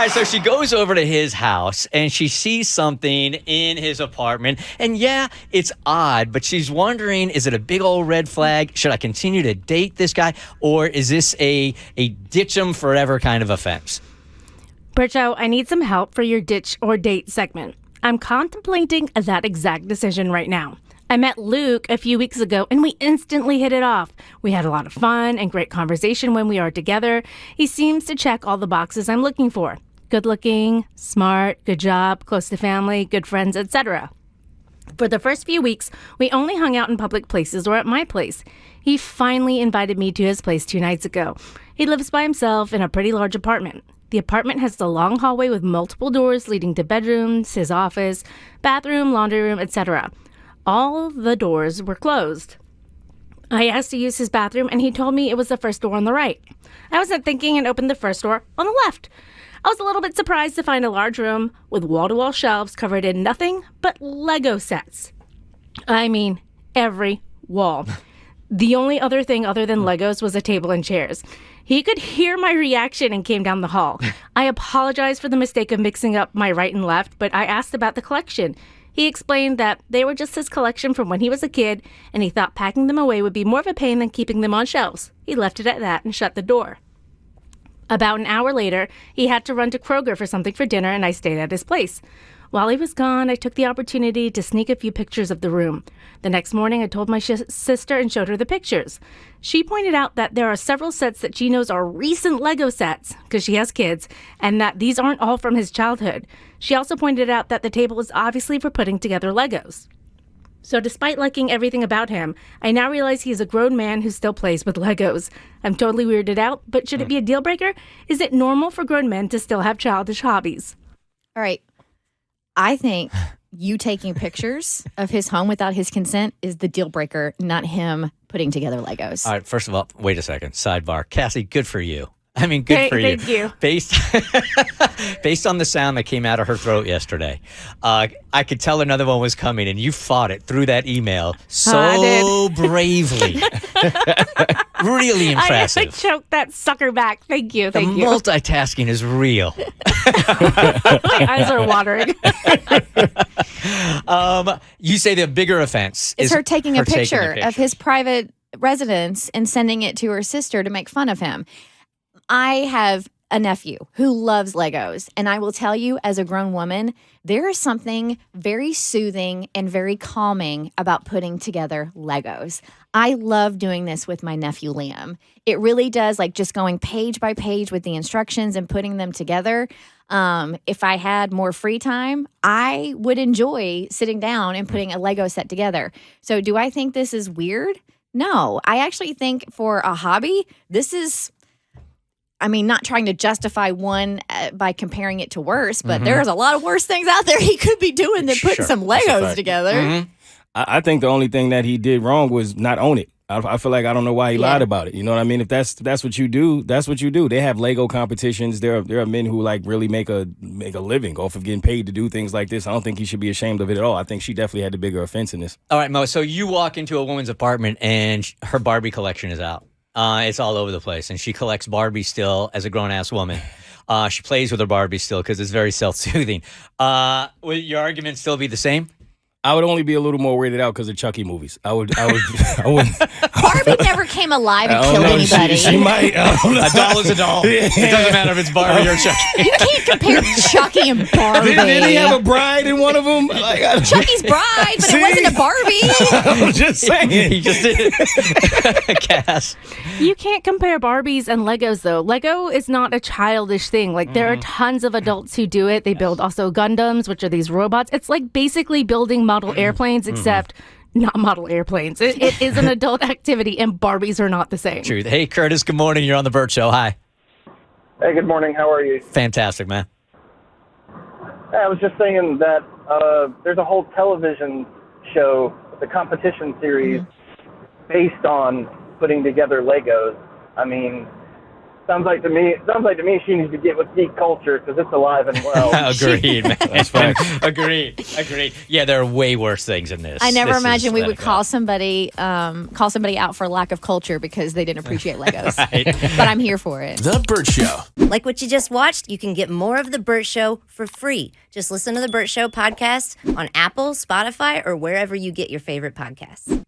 right, so she goes over to his house and she sees something in his apartment. And yeah, it's odd, but she's wondering, is it a big old red flag? Should I continue to date this guy? Or is this a ditch him forever kind of offense? Berto, I need some help for your ditch or date segment. I'm contemplating that exact decision right now. I met Luke a few weeks ago and we instantly hit it off. We had a lot of fun and great conversation when we are together. He seems to check all the boxes I'm looking for. Good looking, smart, good job, close to family, good friends, etc. For the first few weeks, we only hung out in public places or at my place. He finally invited me to his place 2 nights ago. He lives by himself in a pretty large apartment. The apartment has a long hallway with multiple doors leading to bedrooms, his office, bathroom, laundry room, etc. All the doors were closed. I asked to use his bathroom, and he told me it was the first door on the right. I wasn't thinking and opened the first door on the left. I was a little bit surprised to find a large room with wall-to-wall shelves covered in nothing but Lego sets. I mean, every wall. The only other thing other than Legos was a table and chairs. He could hear my reaction and came down the hall. I apologized for the mistake of mixing up my right and left, but I asked about the collection. He explained that they were just his collection from when he was a kid, and he thought packing them away would be more of a pain than keeping them on shelves. He left it at that and shut the door. About an hour later, he had to run to Kroger for something for dinner, and I stayed at his place. While he was gone, I took the opportunity to sneak a few pictures of the room. The next morning, I told my sister and showed her the pictures. She pointed out that there are several sets that she knows are recent Lego sets, because she has kids, and that these aren't all from his childhood. She also pointed out that the table is obviously for putting together Legos. So despite liking everything about him, I now realize he is a grown man who still plays with Legos. I'm totally weirded out, but should it be a deal breaker? Is it normal for grown men to still have childish hobbies? All right. I think you taking pictures of his home without his consent is the deal breaker, not him putting together Legos. All right, first of all, wait a second. Sidebar. Cassie, good for you. I mean, good for you. Thank you. Based on the sound that came out of her throat yesterday, I could tell another one was coming, and you fought it through that email so bravely. Really impressive. I choked that sucker back. Thank you. The multitasking is real. My eyes are watering. You say the bigger offense is her taking a picture of his private residence and sending it to her sister to make fun of him. I have a nephew who loves Legos, and I will tell you, as a grown woman, there is something very soothing and very calming about putting together Legos. I love doing this with my nephew, Liam. It really does, like just going page by page with the instructions and putting them together. If I had more free time, I would enjoy sitting down and putting a Lego set together. So do I think this is weird? No, I actually think for a hobby, this is... I mean, not trying to justify one by comparing it to worse, but there's a lot of worse things out there he could be doing than putting some Legos together. Mm-hmm. I think the only thing that he did wrong was not own it. I feel like I don't know why he lied about it. You know what I mean? If that's what you do, that's what you do. They have Lego competitions. There are men who like really make a living off of getting paid to do things like this. I don't think he should be ashamed of it at all. I think she definitely had the bigger offense in this. All right, Mo. So you walk into a woman's apartment and her Barbie collection is out. It's all over the place, and she collects Barbie still as a grown-ass woman. She plays with her Barbie still because it's very self-soothing. Will your argument still be the same? I would only be a little more weirded out because of Chucky movies. I wouldn't. Barbie never came alive and killed anybody. She might. A doll is a doll. It doesn't matter if it's Barbie or Chucky. You can't compare Chucky and Barbie. Did he have a bride in one of them? Chucky's bride, but it wasn't a Barbie. I'm just saying. He just did it. Cass. You can't compare Barbies and Legos, though. Lego is not a childish thing. Like, there are tons of adults who do it. They build also Gundams, which are these robots. It's like basically building model airplanes, except not model airplanes. It is an adult activity, and Barbies are not the same. Truth. Hey, Curtis, good morning. You're on the Bert Show. Hi. Hey, good morning. How are you? Fantastic, man. I was just saying that there's a whole television show, the competition series, based on putting together Legos. I mean, Sounds like to me she needs to get with geek culture because it's alive and well. Agreed, man. That's facts. Agreed. Yeah, there are way worse things in this. I never This imagined we is would call somebody out for lack of culture because they didn't appreciate Legos. Right. But I'm here for it. The Bert Show. Like what you just watched, you can get more of The Bert Show for free. Just listen to The Bert Show podcast on Apple, Spotify, or wherever you get your favorite podcasts.